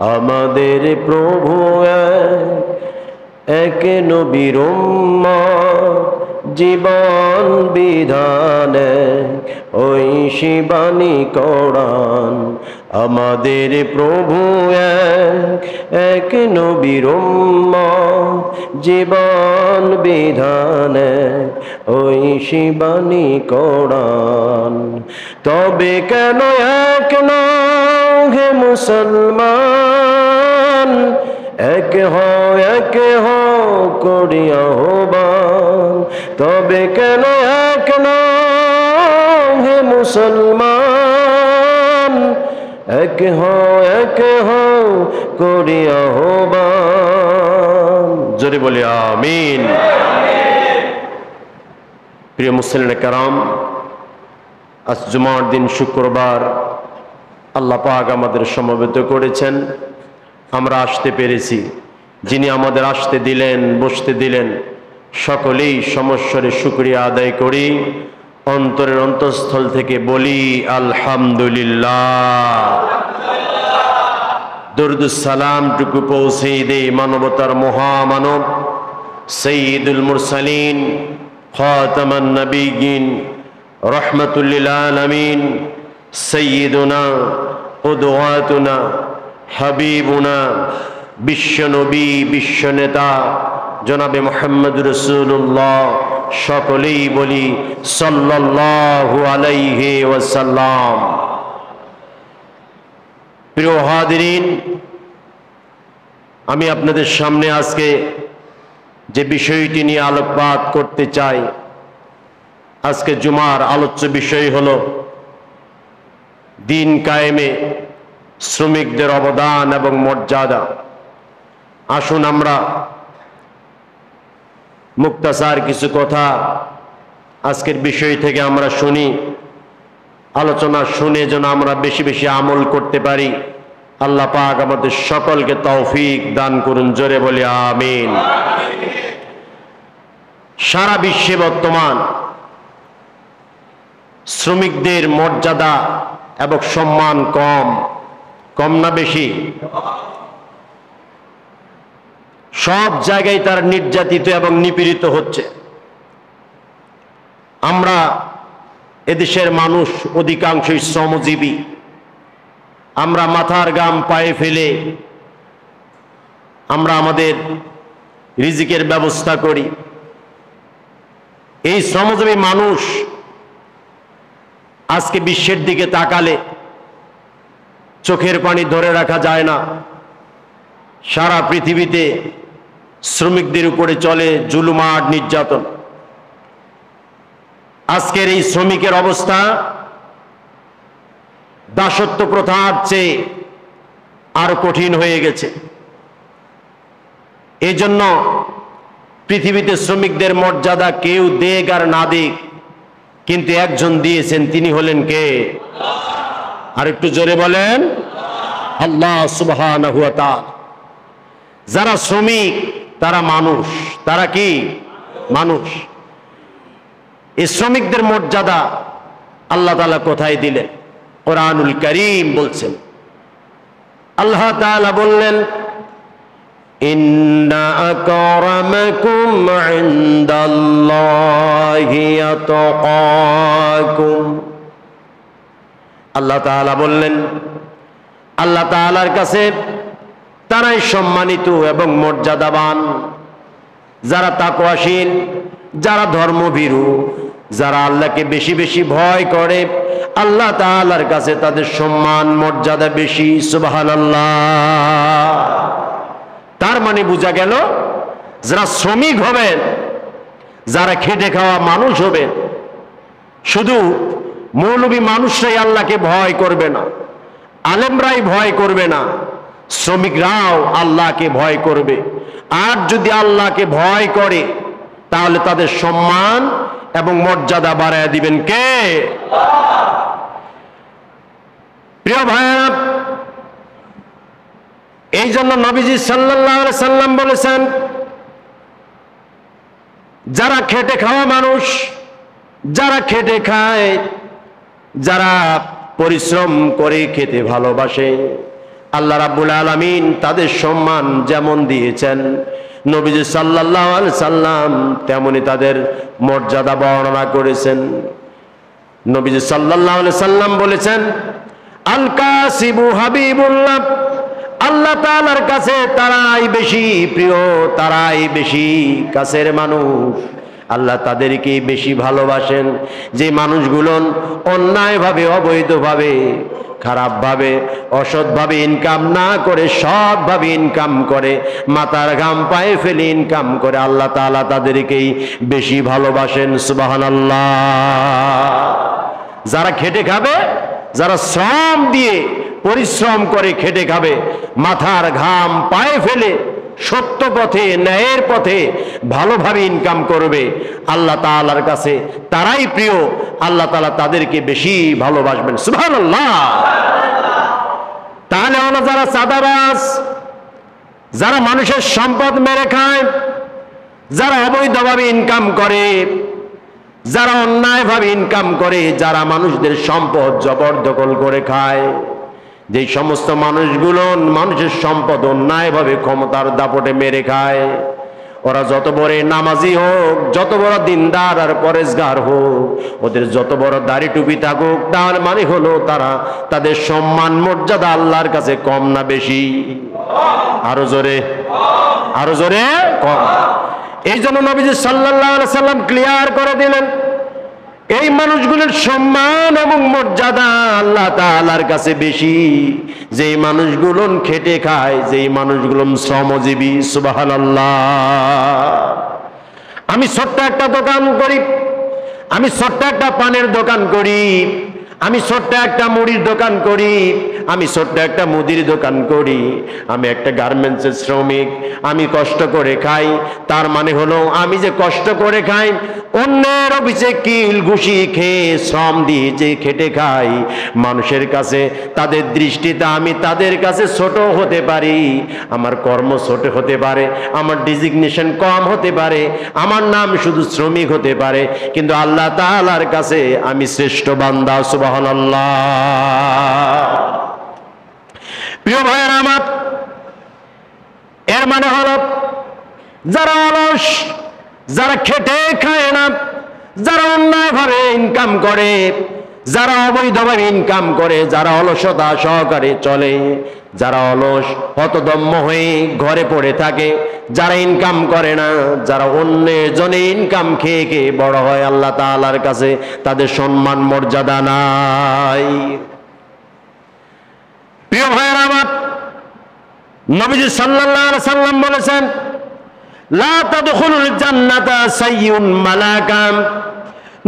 আমাদের প্রভু এক নবীর উম্মত, জীবন বিধানে ওই শিবানী কোরআন। আমাদের প্রভু এক নবীর উম্মত, জীবন বিধানে ওই শিবানী কোরআন। তবে কেন এক নও হে মুসলমান, এক হও করিয়া আহ্বান। তবে কেন এক নও হে মুসলমান, এক হও করিয়া আহ্বান। জোরে বলি আমিন। প্রিয় মুসলিম কারাম, আজ জুমার দিন শুক্রবার, আল্লাহ পাক আমাদের সমবেত করেছেন, আমরা আসতে পেরেছি। যিনি আমাদের আসতে দিলেন, বসতে দিলেন, সকলেই সমস্বরে শুকরিয়া আদায় করি, অন্তরের অন্তঃস্থল থেকে বলি আলহামদুলিল্লাহ। দরুদুস সালাম টুকু পৌঁছে দে মানবতার মহামানব সৈয়দুল মুরসালিন, খাতামান নবিয়্যিন, রহমাতুল লিল আলামিন, সৈয়দুনা কুদওয়াতুনা হাবিবুনা, বিশ্বনবী, বিশ্বনেতা জনাবে মুহাম্মদ রাসূলুল্লাহ। সকলেই বলি সাল্লাল্লাহু আলাইহি ওয়াসাল্লাম। প্রিয় হাজিরিন, আমি আপনাদের সামনে আজকে যে বিষয়টি নিয়ে আলোকপাত করতে চাই, আজকে জুমার আলোচ্য বিষয় হলো দিন কায়েমে শ্রমিকদের অবদান এবং মর্যাদা। আসুন আমরা মুক্তাসার কিছু কথা আজকের বিষয় থেকে আমরা শুনি, আলোচনা শুনে যেন আমরা বেশি বেশি আমল করতে পারি। আল্লাহ পাক আমাদের সকলকে তৌফিক দান করুন। জোরে বলি আমিন। সারা বিশ্বে বর্তমান শ্রমিকদের মর্যাদা এবং সম্মান কম না বেশি? সব জায়গায় তারা নির্যাতিত এবং নিপীড়িত হচ্ছে। আমরা এদেশের মানুষ অধিকাংশই শ্রমজীবী। আমরা মাথার ঘাম পায়ে ফেলে আমরা আমাদের রিজিকের ব্যবস্থা করি। এই শ্রমজীবী মানুষ আজকে বিশ্বের দিকে তাকালে চোখের পানি ধরে রাখা যায় না। সারা পৃথিবীতে শ্রমিকদের উপরে চলে জুলুম আর নির্যাতন। আজকের এই শ্রমিকের অবস্থা দাসত্ব প্রথার চেয়ে আরো কঠিন হয়ে গেছে। এই জন্য পৃথিবীতে শ্রমিকদের মর্যাদা কেউ দেখ আর না দেখ, কিন্তু একজন দিয়েছেন, তিনি হলেন কে? আর একটু জোরে বলেন, আল্লাহ সুবহানাহু ওয়া তাআলা। যারা শ্রমিক তারা মানুষ। তারা কি? মানুষ। এই শ্রমিকদের মর্যাদা আল্লাহ তাআলা কোথায় দিলেন? কোরআনুল কারীম বলছেন। আল্লাহ তাআলা বললেন, ইন্না আকরামাকুম ইনদাল্লাহি আতকাকুম। আল্লাহ তাআলা বললেন, আল্লাহ তাআলার কাছে তারাই সম্মানিত এবং মর্যাদাবান, যারা তাকওয়াশীল, যারা ধর্মভীরু, যারা আল্লাহকে বেশি বেশি ভয় করে, আল্লাহ তাআলার কাছে তাদের সম্মান মর্যাদা বেশি। সুবহানাল্লাহ। তার মানে বোঝা গেল, যারা শ্রমিক হবেন, যারা খেটে খাওয়া মানুষ হবেন, শুধু মৌলবী মানুষরাই আল্লাহকে ভয় করবে না, আলেমরাই ভয় করবে না, শ্রমিকরাও আল্লাহকে ভয় করবে। আর যদি আল্লাহকে ভয় করে তাহলে তাদের সম্মান এবং মর্যাদা বাড়ায় দিবেন কে? প্রিয় ভাইরা, এই জন্য নবীজি সাল্লাল্লাহু আলাইহি সাল্লাম বলেছেন, যারা খেটে খাওয়া মানুষ, যারা খেটে খায়, যারা পরিশ্রম করে খেতে ভালোবাসে, আল্লাহ রাব্বুল আলামিন তাদের সম্মান যেমন দিয়েছেন, নবীজি সাল্লাল্লাহু আলাইহি সাল্লাম তেমনি তাদের মর্যাদা বর্ণনা করেছেন। নবীজি সাল্লাল্লাহু আলাইহি সাল্লাম বলেছেন, আল কাসিবু হাবিবুল্লাহ, আল্লাহ তাআলার কাছে তারাই বেশি প্রিয়, তারাই বেশি কাছের মানুষ। আল্লাহ তাদেরকে বেশি ভালোবাসেন যে মানুষগুলো অন্যায়ভাবে, অবৈধভাবে, খারাপভাবে, অসৎভাবে ইনকাম না করে সৎভাবে ইনকাম করে, মাথার ঘাম পায়ে ফেলে ইনকাম করে, আল্লাহ তাআলা তাদেরকেই বেশি ভালোবাসেন। সুবহানাল্লাহ। যারা খেটে খাবে, যারা শ্রম দিয়ে পরিশ্রম করে খেটে খাবে, মাথার ঘাম পায়ে ফেলে সত্য পথে, ন্যায়ের পথে ভালোভাবে ইনকাম করবে, আল্লাহ তাআলার কাছে তারাই প্রিয়, আল্লাহ তাআলা তাদেরকে বেশি ভালোবাসবেন। সুবহানাল্লাহ। তাহলে হলো যারা চাঁদাবাজ, যারা মানুষের সম্পদ মেরে খায়, যারা অবৈধভাবে ইনকাম করে, যারা অন্যায়ভাবে ইনকাম করে, যারা মানুষদের সম্পদ জবরদখল করে খায়, যে সমস্ত মানুষগুলো মানুষের সম্পদ অন্যায়ভাবে ক্ষমতার দাপটে মেরে খায়, ওরা যত বড় নামাজি হোক, যত বড় দিনদার আর পরেশগার হোক, ওদের যত বড় দাড়ি টুপি থাকুক, তার মানে হলো তারা, তাদের সম্মান মর্যাদা আল্লাহর কাছে কম না বেশি? আরো জোরে, আরো জোরে, কম। এই জন্য নবীজি সাল্লাল্লাহু আলাইহি সাল্লাম ক্লিয়ার করে দিলেন, এই মানুষগুলোর সম্মান এবং মর্যাদা আল্লাহ তাআলার কাছে বেশি যেই মানুষগুলো খেটে খায়, যেই মানুষগুলো শ্রমজীবী। সুবহানাল্লাহ। আমি ছোট্ট একটা দোকান করি, আমি ছোট্ট একটা পানের দোকান করি, আমি ছোট্ট একটা মুড়ির দোকান করি, আমি ছোট্ট একটা মুদির দোকান করি, আমি একটা গার্মেন্টসের শ্রমিক, আমি কষ্ট করে খাই। তার মানে হলো আমি যে কষ্ট করে খাই, অন্যের অফিসে কিল ঘুষি খেয়ে শ্রম দিয়ে যে খেটে খাই, মানুষের কাছে তাদের দৃষ্টিতে আমি তাদের কাছে ছোট হতে পারি, আমার কর্ম ছোট হতে পারে, আমার ডিজিগনেশন কম হতে পারে, আমার নাম শুধু শ্রমিক হতে পারে, কিন্তু আল্লাহ তাআলার কাছে আমি শ্রেষ্ঠ বান্দা। সুবহানাল্লাহ। প্রিয় ভাইয়েরা আমার, এর মানে হলো যারা অলস, যারা খেটে খায় না, যারা অন্যায়ভাবে ইনকাম করে, যারা অবৈধভাবে ইনকাম করে, যারা অলসতা সহকারে চলে, যারা অলস হতদম্য হয়ে ঘরে পড়ে থাকে, যারা ইনকাম করে না, যারা অন্যের জনে ইনকাম খেয়ে খেয়ে বড় হয়, আল্লাহ তাআলার কাছে তাদের সম্মান মর্যাদা নাই। প্রিয় ভাইয়েরা আমার, নবীজি সাল্লাল্লাহু আলাইহি সাল্লাম বলেছেন, লা তাদখুলুল জান্নাতা সাইয়্যুন মালাকাম।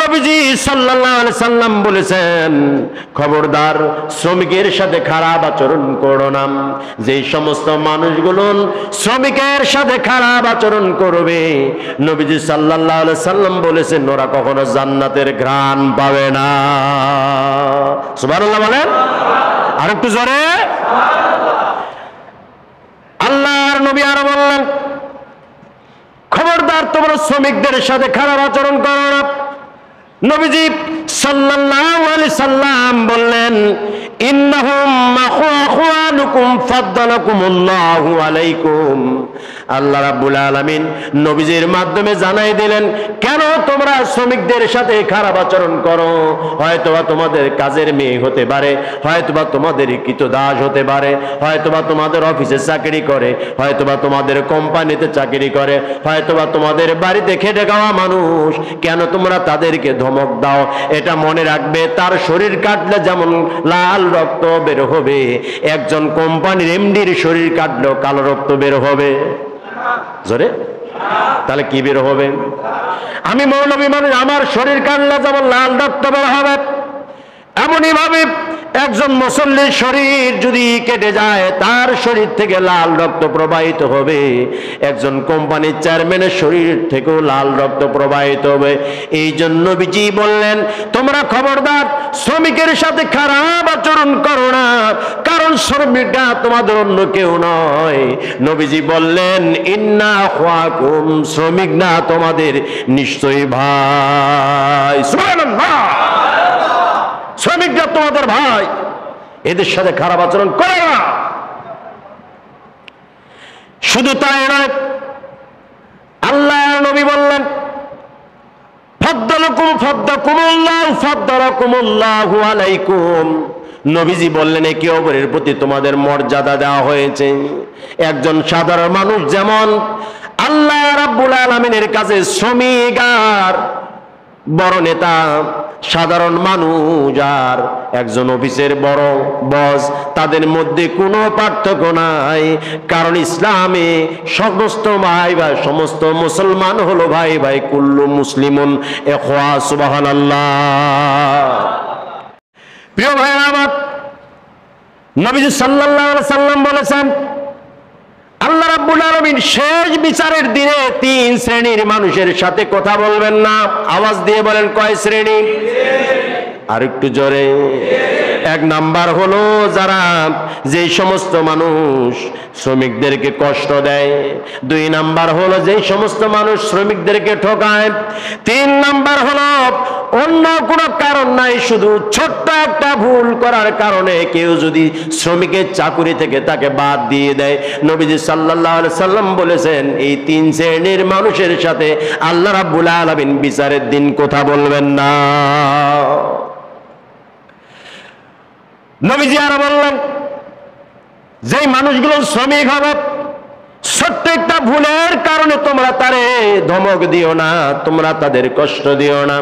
নবীজি সাল্লাল্লাহু আলাইহি সাল্লাম বলেছেন, খবরদার শ্রমিকের সাথে খারাপ আচরণ করো না। যেই সমস্ত মানুষগুলো শ্রমিকের সাথে খারাপ আচরণ করবে, নবীজি সাল্লাল্লাহু আলাইহি সাল্লাম বলেছেন, ওরা কখনো জান্নাতের ঘ্রাণ পাবে না। সুবহানাল্লাহ বলেন, আর একটু জোরে। আল্লাহর নবী আরো বললেন, খবরদার তোমরা শ্রমিকদের সাথে খারাপ আচরণ করো না। নবীজি সাল্লাল্লাহু আলাইহি সাল্লাম বললেন, ইন্নাহুম আখওয়ানুকুম ফাদ্দালাকুমুল্লাহু আলাইকুম। আল্লাহ রাব্বুল আলামিন নবীজির মাধ্যমে জানাই দিলেন, কেন তোমরা শ্রমিকদের সাথে খারাপ আচরণ করো? হয়তোবা তোমাদের কাজের মেয়ে হতে পারে, হয়তোবা তোমাদের কৃতদাস হতে পারে, হয়তোবা তোমাদের অফিসে চাকরি করে, হয়তোবা তোমাদের কোম্পানিতে চাকরি করে, হয়তোবা তোমাদের বাড়িতে খেটে খাওয়া মানুষ, কেন তোমরা তাদেরকে ধমক দাও? এটা মনে রাখবে, তার শরীর কাটলে যেমন লাল রক্ত বের হবে, একজন কোম্পানির এমডির শরীর কাটলেও কালো রক্ত বের হবে। জোরে, তাহলে কি বের হবে? আমি মৌলবী মানুষ, আমার শরীর কাটলে যেমন লাল রক্ত বের হবে, এমনই ভাবে একজন মুসল্লির শরীর যদি কেটে যায়, তার শরীর থেকে লাল রক্ত প্রবাহিত হবে। একজন কোম্পানির চেয়ারম্যানের শরীর থেকেও লাল রক্ত প্রবাহিত হবে। এই জন্য নবীজি বললেন, তোমরা খবরদার শ্রমিকের সাথে খারাপ আচরণ করো না, কারণ শ্রমিকরা তোমাদের অন্য কেউ নয়। নবীজি বললেন, ইন্না আখওয়াকুম, শ্রমিক না তোমাদের নিশ্চয়ই ভাই। সুবহানাল্লাহ। শ্রমিকরা তোমাদের ভাই, এদের সাথে খারাপ আচরণ করো না। শুধু তাই নয়, আল্লাহ নবী বললেন ফাদ্দালাকুমুল্লাহু আলাইকুম। নবীজি বললেন একে অপরের প্রতি তোমাদের মর্যাদা দেওয়া হয়েছে। একজন সাধারণ মানুষ যেমন আল্লাহ রাব্বুল আলামিনের কাছে শ্রমিক আর বড় নেতা, সাধারণ মানুষ আর একজন অফিসের বড় বস, তাদের মধ্যে কোনো পার্থক্য নাই। কারণ ইসলামে সমস্ত ভাই ভাই, সমস্ত মুসলমান হলো ভাই ভাই, কুল্লু মুসলিমুন ইখওয়া। সুবহানাল্লাহ। প্রিয় ভাইরা আমার, নবীজি সাল্লাল্লাহু আলাইহি সাল্লাম বলেছেন আল্লাহ রাব্বুল আলামিন শেষ বিচারের দিনে 3 শ্রেণীর মানুষের সাথে কথা বলবেন না। আওয়াজ দিয়ে বলেন কয় শ্রেণী? আর একটু জোরে। 1 নাম্বার হলো যারা যে সমস্ত মানুষ শ্রমিকদেরকে কষ্ট দেয়। 2 নাম্বার হলো যে সমস্ত মানুষ শ্রমিকদেরকে ঠকায়। 3 নাম্বার হলো অন্য কোনো কারণ নাই, শুধু ছোট্ট একটা ভুল করার কারণে কেউ যদি শ্রমিকের চাকুরি থেকে তাকে বাদ দিয়ে দেয়। নবীজি সাল্লাল্লাহু আলাইহি সাল্লাম বলেছেন এই 3 শ্রেণীর মানুষের সাথে আল্লাহ রাব্বুল আলামিন বিচারের দিন কথা বলবেন না। নবীজি আরো বললেন যেই মানুষগুলো শ্রমিক হবে, ছোট্ট একটা ভুলের কারণে তোমরা তারে ধমক দিও না, তোমরা তাদের কষ্ট দিও না।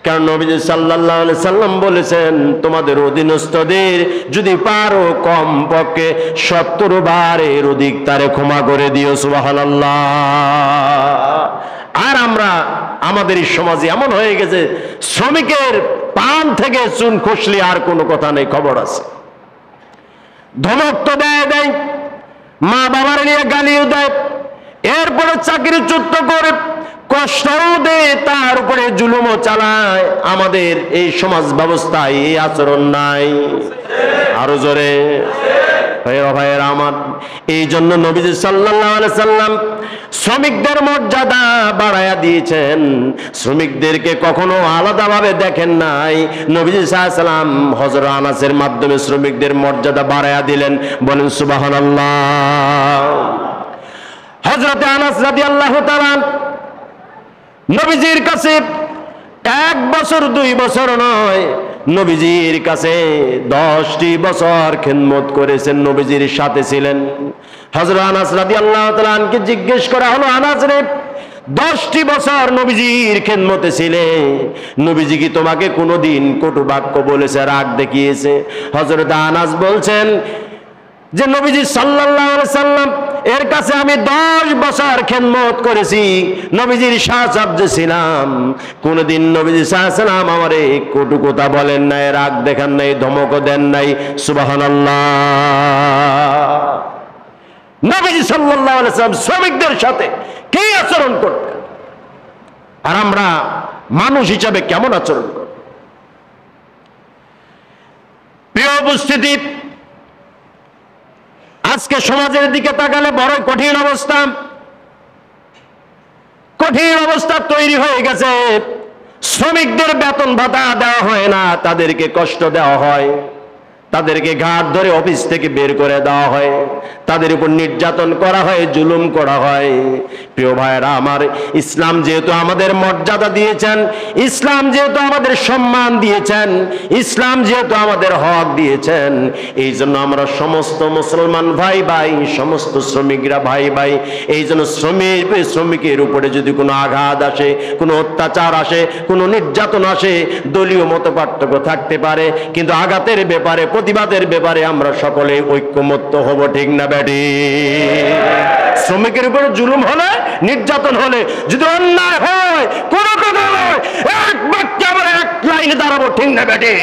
কারণ নবীজি সাল্লাল্লাহু আলাইহি সাল্লাম বলেছেন তোমাদের অধীনস্থদের যদি পারো কম পক্ষে 70 বার এর অধিক তারে ক্ষমা করে দিও। সুবহানাল্লাহ। আর আমরা আমাদের এই সমাজে এমন হয়ে গেছে শ্রমিকের পান থেকে চুন খসলে আর কোনো কথা নেই, খবর আছে। ধমক তো দেয়, মা বাবার নিয়ে গালিও দেয়, এরপরে চাকরিচ্যুত করে কষ্টও দেয়, তার উপরে জুলুমও চালায়। আমাদের এই সমাজ ব্যবস্থায় এই আচরণ নাই? আরো জোরে। ভাইয়েরা আমার, এই জন্য নবীজি সাল্লাল্লাহু আলাইহি সাল্লাম শ্রমিকদের মর্যাদা বাড়ায়া দিয়েছেন। শ্রমিকদেরকে কখনো আলাদাভাবে দেখেন নাই। নবীজি সাল্লাল্লাহু আলাইহি সাল্লাম হযরত আনাসের মাধ্যমে শ্রমিকদের মর্যাদা বাড়ায়া দিলেন। বলেন সুবহানাল্লাহ। হযরত আনাস রাদিয়াল্লাহু তাআলা নবীজির কাছে 1 বছর 2 বছর নয়, নবীজির কাছে 10টি বছর খিদমত করেছেন, নবীজির সাথে ছিলেন। হযরত আনাস রাদিয়াল্লাহু তাআলা কে জিজ্ঞেস করা হলো, আনাস রে 10টি বছর নবীজির খিদমতে ছিলে, নবীজি কি তোমাকে কোনোদিন কটু বাক্য বলেছে, রাগ দেখিয়েছে? হযরত আনাস বলছেন যে নবীজি সাল্লাল্লাহু আলাইহি সাল্লাম এর কাছে আমি 10 বছর খিদমত করেছি, নবীজির সাহায্যে ছিলাম, কোনদিন নবীজি সাল্লাল্লাহু আলাইহি সাল্লাম আমারে কটু কথা বলেন নাই, রাগ দেখান নাই, ধমকও দেন নাই। সুবহানাল্লাহ। নবীজি সাল্লাল্লাহু আলাইহি সাল্লাম শ্রমিকদের সাথে কি আচরণ করতেন, আর আমরা মানুষ হিসাবে কেমন আচরণ করি? প্রিয় উপস্থিতি, আজকে সমাজের দিকে তাকালে বড় কঠিন অবস্থা তৈরি হয়ে গেছে। শ্রমিকদের বেতন ভাতা দেওয়া হয় না, তাদেরকে কষ্ট দেওয়া হয়, তাদেরকে ঘাট ধরে অফিস থেকে বের করে দেওয়া হয়, তাদের উপর নির্যাতন করা হয়, জুলুম করা হয়। প্রিয় ভাইরা আমার, ইসলাম যেহেতু আমাদের মর্যাদা দিয়েছেন, ইসলাম যেহেতু আমাদের সম্মান দিয়েছেন, ইসলাম যেহেতু আমাদের হক দিয়েছেন, এই জন্য আমরা সমস্ত মুসলমান ভাই ভাই, সমস্ত শ্রমিকরা ভাই ভাই, এই জন্য শ্রমিকের উপরে যদি কোনো আঘাত আসে, কোনো অত্যাচার আসে, কোনো নির্যাতন আসে, দলীয় মতপার্থক্য থাকতে পারে, কিন্তু আঘাতের ব্যাপারে, প্রতিবাদের ব্যাপারে আমরা সকলে ঐক্যমত্য হব। ঠিক না বেটি? শ্রমিকের উপরে জুলুম হলে, নির্যাতন হলে, যদি অন্যায় হয়, কোনো কথা নয়, এক বাক্যে আমরা এক লাইনে দাঁড়াবো। ঠিক না বেটি?